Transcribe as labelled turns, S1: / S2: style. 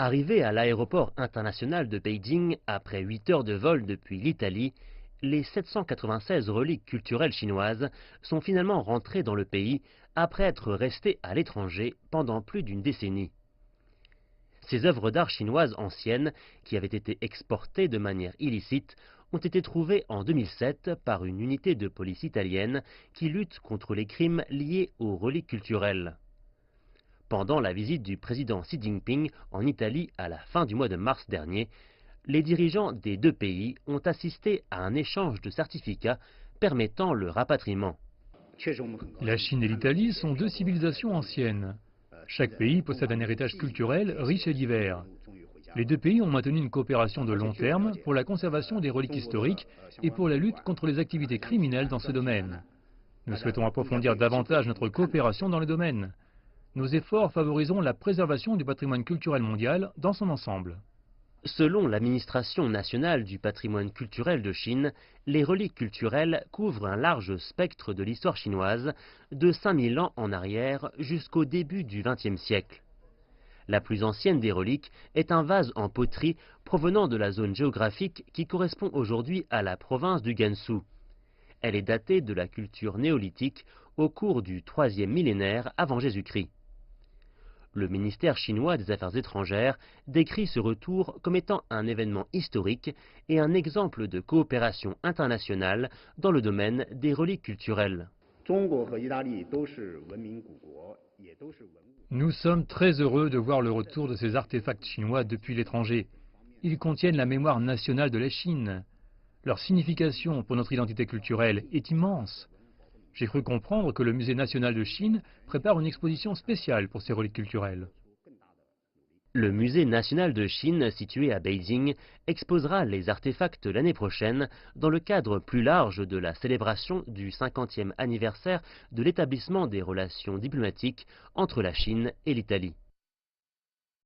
S1: Arrivés à l'aéroport international de Beijing après 8 heures de vol depuis l'Italie, les 796 reliques culturelles chinoises sont finalement rentrées dans le pays après être restées à l'étranger pendant plus d'une décennie. Ces œuvres d'art chinoises anciennes, qui avaient été exportées de manière illicite, ont été trouvées en 2007 par une unité de police italienne qui lutte contre les crimes liés aux reliques culturelles. Pendant la visite du président Xi Jinping en Italie à la fin du mois de mars dernier, les dirigeants des deux pays ont assisté à un échange de certificats permettant le rapatriement.
S2: La Chine et l'Italie sont deux civilisations anciennes. Chaque pays possède un héritage culturel riche et divers. Les deux pays ont maintenu une coopération de long terme pour la conservation des reliques historiques et pour la lutte contre les activités criminelles dans ce domaine. Nous souhaitons approfondir davantage notre coopération dans le domaine. Nos efforts favoriseront la préservation du patrimoine culturel mondial dans son ensemble.
S1: Selon l'administration nationale du patrimoine culturel de Chine, les reliques culturelles couvrent un large spectre de l'histoire chinoise, de 5000 ans en arrière jusqu'au début du XXe siècle. La plus ancienne des reliques est un vase en poterie provenant de la zone géographique qui correspond aujourd'hui à la province du Gansu. Elle est datée de la culture néolithique au cours du IIIe millénaire avant Jésus-Christ. Le ministère chinois des Affaires étrangères décrit ce retour comme étant un événement historique et un exemple de coopération internationale dans le domaine des reliques culturelles.
S2: Nous sommes très heureux de voir le retour de ces artefacts chinois depuis l'étranger. Ils contiennent la mémoire nationale de la Chine. Leur signification pour notre identité culturelle est immense. J'ai cru comprendre que le Musée national de Chine prépare une exposition spéciale pour ces reliques culturelles.
S1: Le Musée national de Chine, situé à Beijing, exposera les artefacts l'année prochaine dans le cadre plus large de la célébration du 50e anniversaire de l'établissement des relations diplomatiques entre la Chine et l'Italie.